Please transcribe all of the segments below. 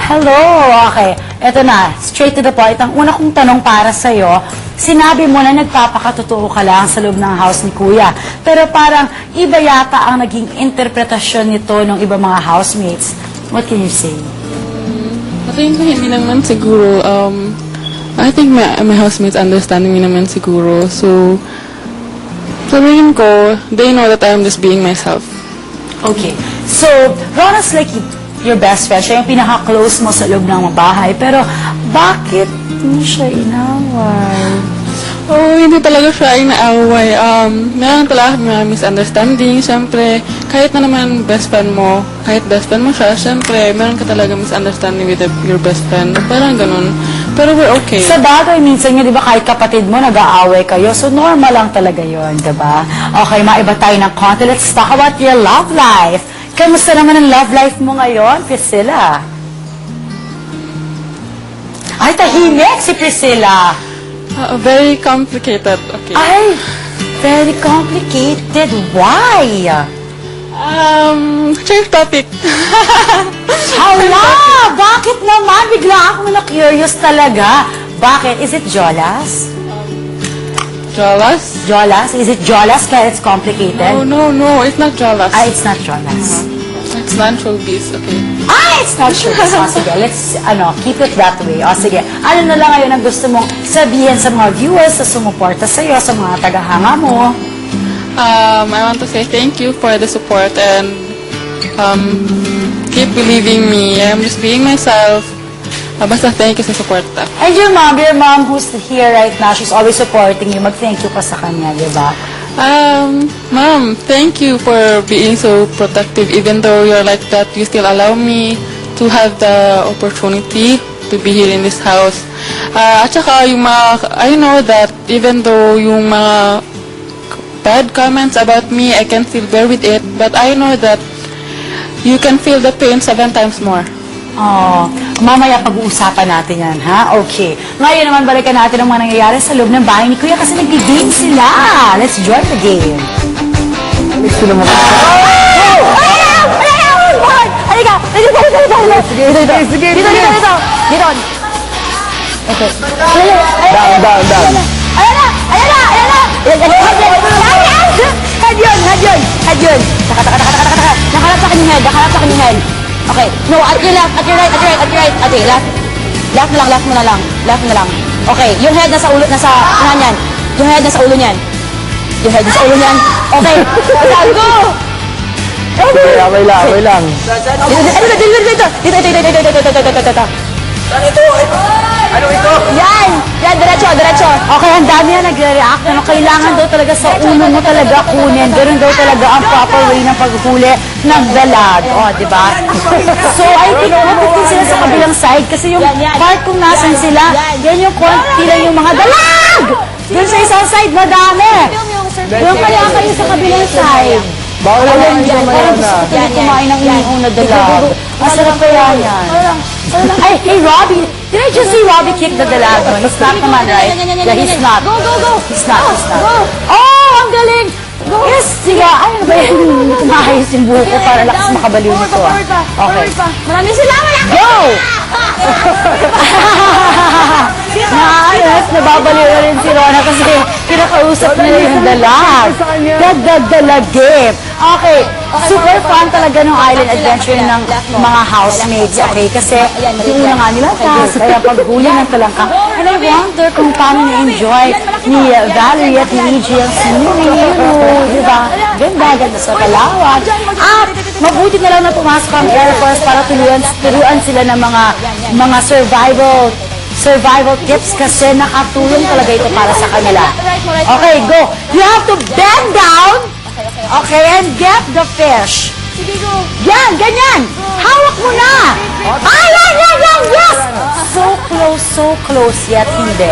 Hello! Okay, eto na. Straight to the point. Ang una kong tanong para sa'yo, sinabi mo na nagpapakatotoo ka lang sa loob ng house ni Kuya. Pero parang iba yata ang naging interpretasyon nito ng iba mga housemates. What can you say? Tingin ko hindi naman siguro. I think my housemates understand me naman siguro. So, sabihin ko, they know that I'm just being myself. Okay. So, Rona's like your best friend. Siya yung pinaka-close mo sa loob ng bahay. Pero, bakit mo siya inaway? Oh, hindi talaga siya inaaway. Meron talaga mga misunderstanding. Siyempre, kahit na naman best friend mo siya, siyempre, meron ka talaga misunderstanding with your best friend. Parang ganun. Pero we're okay. Sa bagay, minsan nga, di ba, kahit kapatid mo, nag-aaway kayo. So, normal lang talaga yun, di ba? Okay, maiba tayo ng konti. Let's talk about your love life. Kamusta naman ang love life mo ngayon, Priscilla? Ay, tahimik si Priscilla. Very complicated. Okay. Ay, very complicated. Why? Change topic. Hala! Bakit naman? Bigla akong na-curious talaga. Bakit? Is it Jolas? Jolas? Jolas? Is it Jolas kaya it's complicated? Oh, no, it's not Jolas. Ah, it's not Jolas. It's non-showbiz, okay. Ah, it's not sure. O, sige, let's, keep it that way. O, sige. Ano na lang ngayon ang gusto mong sabihin sa mga viewers, sa sumuporta sa'yo, sa mga tagahanga mo? I want to say thank you for the support and keep believing me. I'm just being myself. Basta thank you sa support. And your mom who's here right now, she's always supporting you. Mag-thank you pa sa kanya, di ba? Mom, thank you for being so protective. Even though you're like that, you still allow me to have the opportunity to be here in this house. At saka yung mga, I know that even though yung mga bad comments about me, I can still bear with it. But I know that you can feel the pain 7 times more. Oh, mamaya pag-uusapan natin yan, ha? Okay. Ngayon naman, balikan natin ang mga nangyayari sa loob ng bahay ni Kuya kasi nag-game sila. Let's join the game. Gusto naman. Halika! Dito! Dito! Okay. Down. Ayan na! Head yun! Taka. Nakalap sa kanyang head. Okay. No, at your left. Okay, left na lang. Okay, yung head nasa ulo, nasa yan. Yung head nasa ulo niyan. Okay. Go! Okay lang. Dito. Yan, diretso. Okay, ang dami na nagre-react. Kailangan daw talaga sa ulo mo talaga kunin. Ganun daw talaga ang proper way ng paghuli ng dalag. O, di ba? So, I think din sila sa kabilang side kasi yung part kung nasan sila, yan yung konti lang yung mga dalag! Doon sa isang side, madami. Doon kaya kayo sa kabilang side. Bawal lang dyan. Parang gusto ko talaga kumain ng inihaw na dalag. Masarap kaya yan. Ay, hey, Robbie. Did I just see Robbie kick the dalag? He's not naman, right? Yeah, he's not. Go. He's not. Oh, ang galing! Yes, sige. Ay, ano ba yan? Hindi ko maayos yung buho ko para lakas makabaliw nito. Okay. Maraming salamat! Go! Nababaliw na rin si Rona kasi kinakausap nila yung dalag. Dalag game. Okay. Super fun talaga ng island adventure ng mga housemates. Okay, kasi yung una nga nila task, kaya paghuli ng talangka. And I wonder kung paano na-enjoy ni Valerie at ni EJ ang swimming. Diba? Ganda sa kalawag. At mabuti na lang na pumasok ang Air Force para turuan sila ng mga survival tips kasi nakatulong talaga ito para sa kanila. Okay, go. You have to bend down. Okay, and get the fish. Sige, go. Yan, ganyan. Hawak mo na. Yes. So close yet hindi.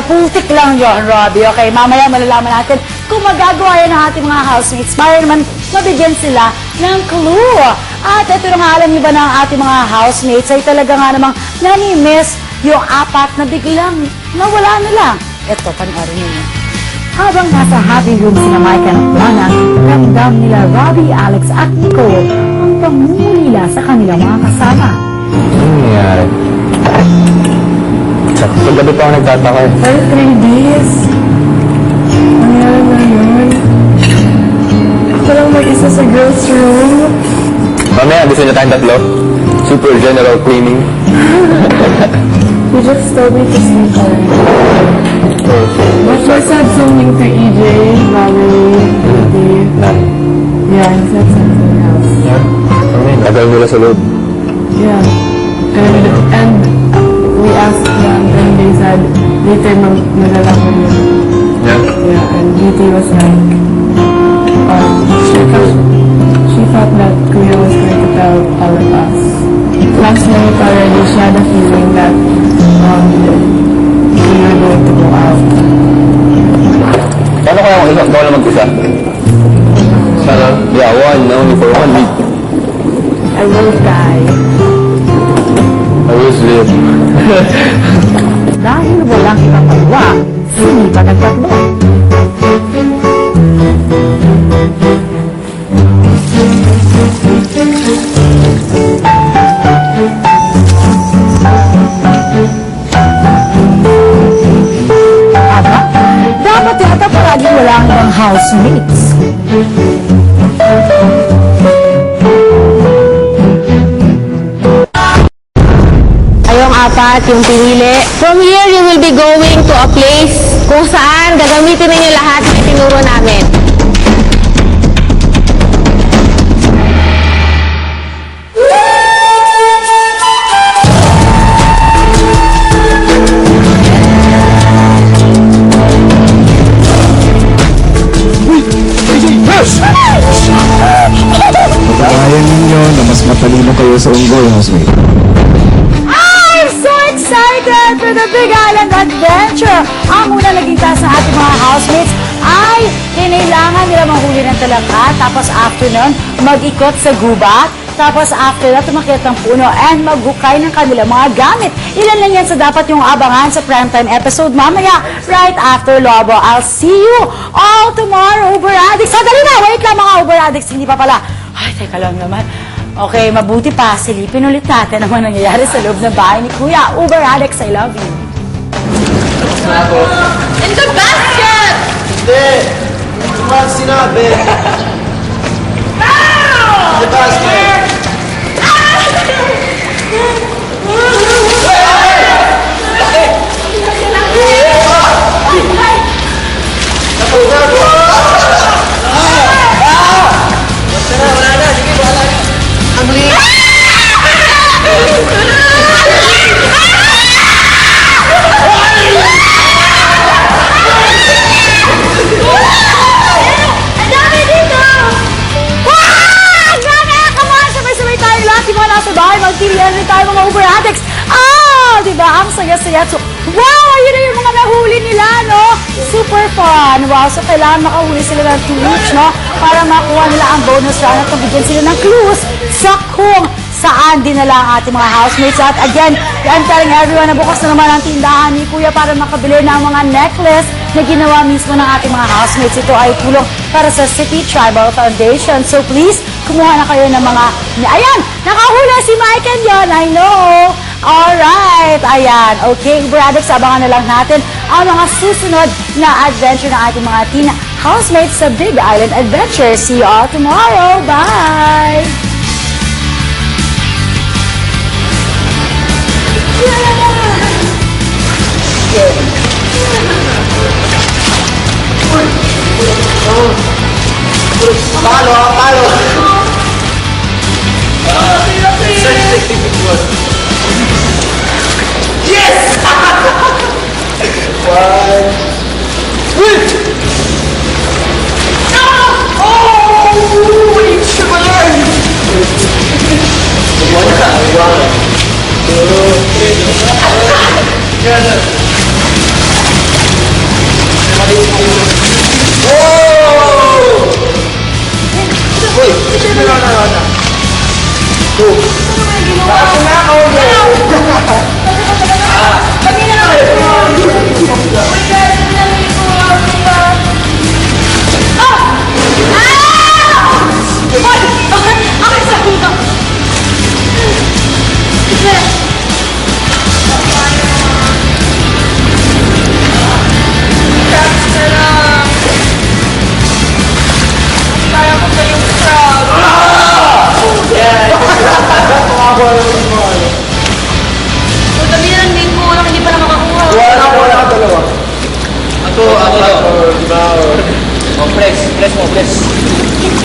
Putik lang yun, Robbie. Okay, mamaya malalaman natin kung magagawa yan ng ating mga housemates para naman mabigyan sila ng clue. At ito na nga, alam niyo ba na ang ating mga housemates ay talaga nga namang nani-miss yung 4 na biglang nawala na lang. Ito, panoorin niyo. Habang nasa happy room sina Mike at Lana, ramdam nila Robbie, Alex at Nicole ang pangungulila sa kanilang mga kasama. Ano nangyayari? Sa paggabi pa ako nagtataka eh. For 3 days. Nangyari na yun. Ako lang mag-isa sa girls' room. Mamaya, gusto niyo tayong tatlo? Super general cleaning. You just told me to sleep already. But you said something to EJ, Valerie, Steve. Yeah, he said something else. Tagal nila sa loob. Yeah. And we asked them and they said later maglalaman yun. Yeah. Yeah, and GT was like, she thought that Kuya was going to tell all of us. Last night already, she had a feeling that we were going to go out. Paano kaya kung ikaw lang mag-isa? Sana? Yeah, only for 1 week. I won't die. I will sleep. Dahil walang ibang magawa, sinipa nagtatlo. Aba, dapat yata palagi wala ang ibang housemates. Ayong apat, yung pinili. From here, you will be going to a place kung saan gagamitin ninyo lahat ng tinuro namin. Kaya ninyo na mas matalino kayo sa unggoy, housemate. I'm so excited for the Big Island Adventure! Ang una naging task sa ating mga housemates ay kinailangan nila manghuli ng talangka, tapos after nun, mag-ikot sa gubat, tapos after that, tumakit ng puno and maghukay ng kanilang mga gamit. Ilan lang yan sa dapat yung abangan sa primetime episode mamaya, right after Lobo. I'll see you all tomorrow, Uber Addicts. Sadali na! Wait lang mga Uber Addicts, hindi pa pala. Ay, teka lang naman. Okay, mabuti pa. Silipin ulit natin ang mga nangyayari sa loob ng bahay ni Kuya. Uber Addicts, I love you. In the basket! Hindi! Hindi mo sinabi. The basket! Wala na, sige, wala na. Ang liit. Ang dami dito! Wow! Grabe! Come on! Sabay-sabay tayo lahat. Di ba nasa bahay? Magtilian rin tayo mga Uber Addicts. Ah! Di ba? Ang saya-saya. So, wow! Ayun na yung mga nahuli nila, no? Super fun. Wow! So, kailangan makahuli sila ng 2 each, no? Para makuha nila ang bonus round at mabigyan sila ng clues sa kung saan dinala ang ating mga housemates. At again, I'm telling everyone na bukas na naman ang tindahan ni Kuya para makabili ng mga necklace na ginawa mismo ng ating mga housemates. Ito ay tulong para sa City Tribal Foundation. So please, kumuha na kayo ng mga... Ayan! Nakahula si Mike and yon. I know! Alright! Ayan. Okay, Uber Addicts, abangan na lang natin ang mga susunod na adventure ng ating mga teen housemates sa Big Island Adventure. See you all tomorrow. Bye! Palo, palo. Yes! One. Wait! Oh! Wait! Siya yan! One. Oh! Wait! Wala. Go! Bakit na ako? Let's